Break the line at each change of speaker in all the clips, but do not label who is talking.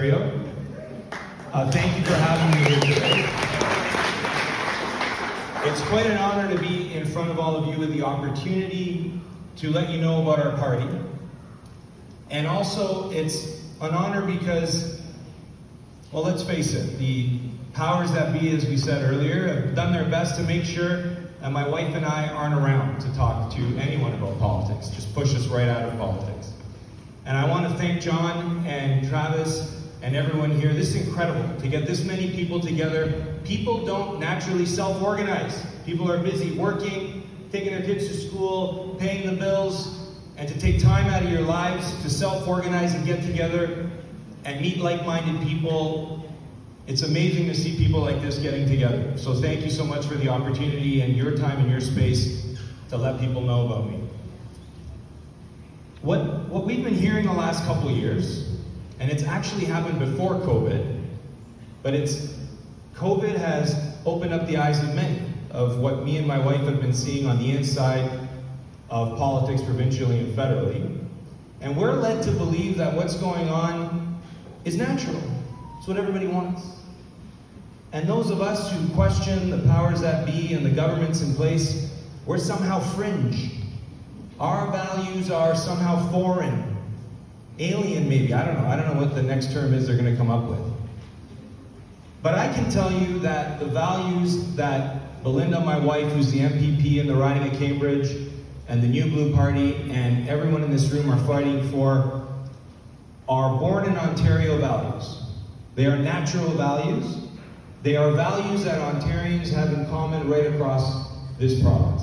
Ontario. Thank you for having me here today. It's quite an honor to be in front of all of you with the opportunity to let you know about our party. And also, it's an honor because, well, let's face it, the powers that be, as we said earlier, have done their best to make sure that my wife and I aren't around to talk to anyone about politics, just push us right out of politics. And I want to thank John and Travis and everyone here. This is incredible to get this many people together. People don't naturally self-organize. People are busy working, taking their kids to school, paying the bills, and to take time out of your lives to self-organize and get together and meet like-minded people. It's amazing to see people like this getting together. So thank you so much for the opportunity and your time and your space to let people know about me. What we've been hearing the last couple of years, and it's actually happened before COVID, but COVID has opened up the eyes of many of what me and my wife have been seeing on the inside of politics provincially and federally. And we're led to believe that what's going on is natural. It's what everybody wants. And those of us who question the powers that be and the governments in place, we're somehow fringe. Our values are somehow foreign, alien maybe, I don't know what the next term is they're going to come up with. But I can tell you that the values that Belinda, my wife, who's the MPP in the riding of Cambridge, and the New Blue Party, and everyone in this room are fighting for, are born in Ontario values. They are natural values. They are values that Ontarians have in common right across this province.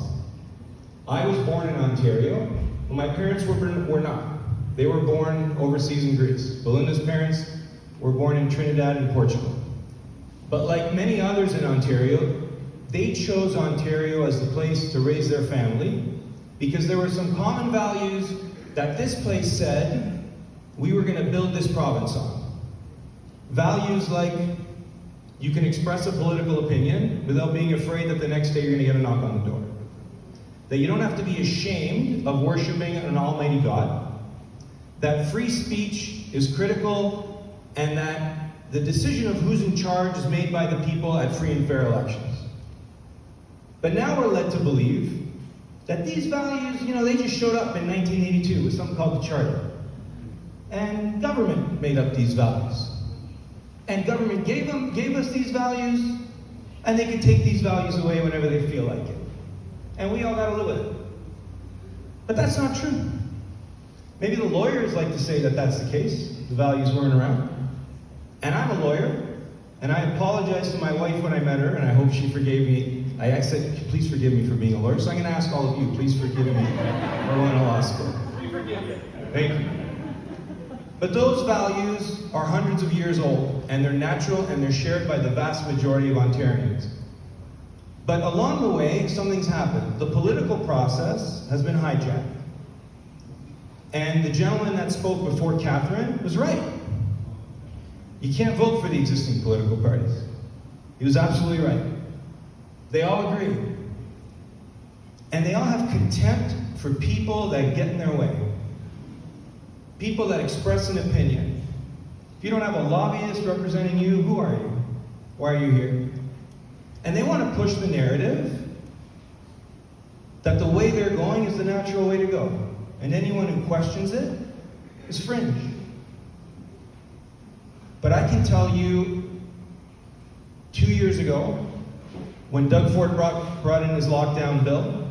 I was born in Ontario, but my parents were not. They were born overseas in Greece. Belinda's parents were born in Trinidad and Portugal. But like many others in Ontario, they chose Ontario as the place to raise their family because there were some common values that this place said we were going to build this province on. Values like you can express a political opinion without being afraid that the next day you're going to get a knock on the door. That you don't have to be ashamed of worshiping an almighty God. That free speech is critical, and that the decision of who's in charge is made by the people at free and fair elections. But now we're led to believe that these values, they just showed up in 1982 with something called the Charter. And government made up these values. And government gave us these values, and they can take these values away whenever they feel like it. And we all gotta live with it. But that's not true. Maybe the lawyers like to say that that's the case. The values weren't around. And I'm a lawyer, and I apologized to my wife when I met her, and I hope she forgave me. I said, please forgive me for being a lawyer. So I'm gonna ask all of you, please forgive me for going to law school.
We forgive you.
Thank you. But those values are hundreds of years old, and they're natural, and they're shared by the vast majority of Ontarians. But along the way, something's happened. The political process has been hijacked. And the gentleman that spoke before Catherine was right. You can't vote for the existing political parties. He was absolutely right. They all agree. And they all have contempt for people that get in their way. People that express an opinion. If you don't have a lobbyist representing you, who are you? Why are you here? And they want to push the narrative that the way they're going is the natural way to go. And anyone who questions it is fringe. But I can tell you, 2 years ago, when Doug Ford brought in his lockdown bill,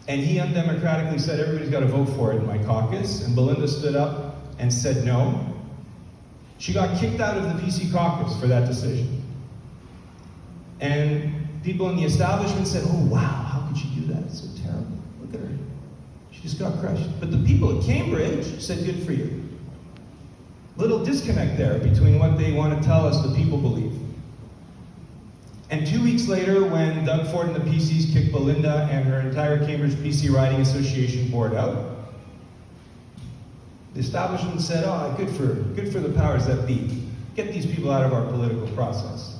and he undemocratically said everybody's got to vote for it in my caucus, and Belinda stood up and said no, she got kicked out of the PC caucus for that decision. And people in the establishment said, oh wow, how could she do that? It's so terrible. Look at her. She just got crushed. But the people at Cambridge said, good for you. Little disconnect there between what they want to tell us the people believe. And 2 weeks later, when Doug Ford and the PCs kicked Belinda and her entire Cambridge PC Riding Association board out, the establishment said, oh, good for the powers that be. Get these people out of our political process.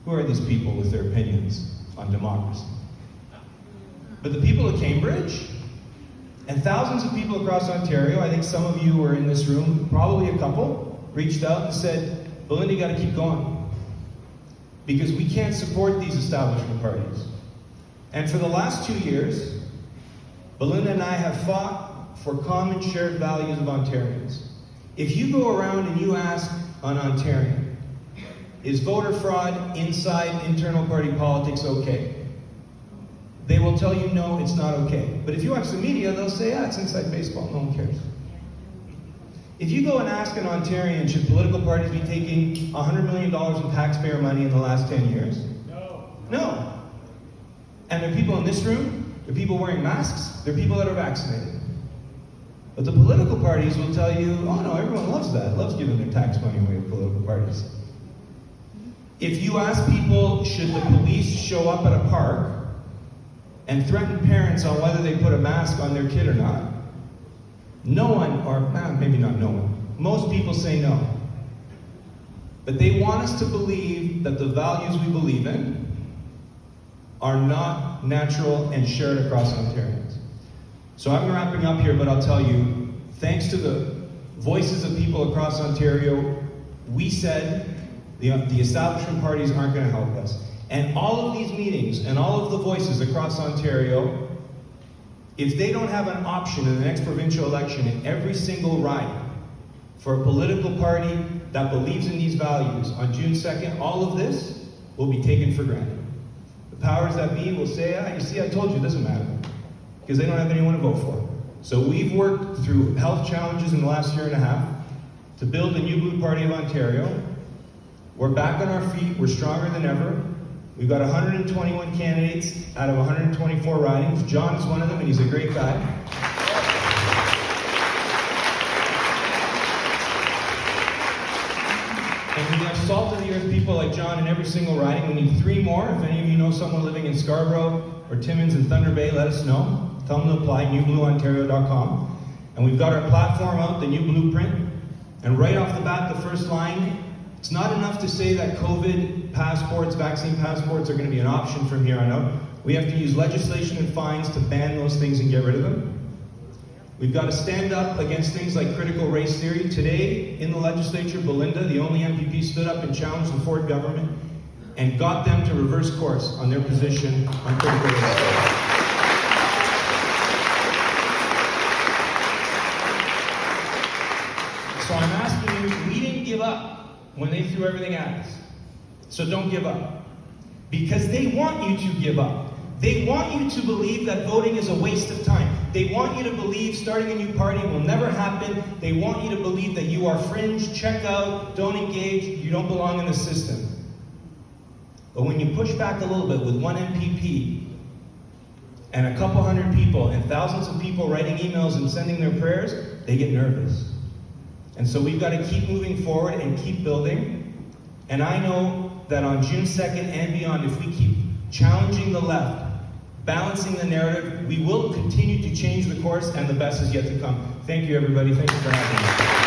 Who are these people with their opinions on democracy? But the people of Cambridge, and thousands of people across Ontario, I think some of you were in this room, probably a couple, reached out and said, Belinda, you got to keep going. Because we can't support these establishment parties. And for the last 2 years, Belinda and I have fought for common shared values of Ontarians. If you go around and you ask an Ontarian, is voter fraud inside internal party politics okay? They will tell you no, it's not okay. But if you watch the media, they'll say, yeah, it's inside baseball, no one cares. If you go and ask an Ontarian, should political parties be taking $100 million in taxpayer money in the last 10 years?
No.
No. And there are people in this room, there are people wearing masks, there are people that are vaccinated. But the political parties will tell you, oh no, everyone loves that, loves giving their tax money away to political parties. If you ask people, should the police show up at a park and threaten parents on whether they put a mask on their kid or not, no one, or maybe not no one, most people say no. But they want us to believe that the values we believe in are not natural and shared across Ontarians. So I'm wrapping up here, but I'll tell you, thanks to the voices of people across Ontario, we said the establishment parties aren't going to help us. And all of these meetings and all of the voices across Ontario, if they don't have an option in the next provincial election in every single riding for a political party that believes in these values on June 2nd, all of this will be taken for granted. The powers that be will say, you see, I told you, it doesn't matter, because they don't have anyone to vote for. So we've worked through health challenges in the last year and a half to build the New Blue Party of Ontario. We're back on our feet, we're stronger than ever. We've got 121 candidates out of 124 ridings. John is one of them, and he's a great guy. And we have salt of the earth people like John in every single riding. We need 3 more. If any of you know someone living in Scarborough or Timmins and Thunder Bay, let us know. Tell them to apply, newblueontario.com. And we've got our platform out, the new blueprint. And right off the bat, the first line, it's not enough to say that COVID passports, vaccine passports are going to be an option from here on out. We have to use legislation and fines to ban those things and get rid of them. We've got to stand up against things like critical race theory. Today, in the legislature, Belinda, the only MPP, stood up and challenged the Ford government and got them to reverse course on their position on critical race theory. So I'm asking you, we didn't give up when they threw everything at us. So don't give up. Because they want you to give up. They want you to believe that voting is a waste of time. They want you to believe starting a new party will never happen. They want you to believe that you are fringe, check out, don't engage, you don't belong in the system. But when you push back a little bit with one MPP and a couple hundred people and thousands of people writing emails and sending their prayers, they get nervous. And so we've got to keep moving forward and keep building. And I know that on June 2nd and beyond, if we keep challenging the left, balancing the narrative, we will continue to change the course, and the best is yet to come. Thank you, everybody. Thank you for having me.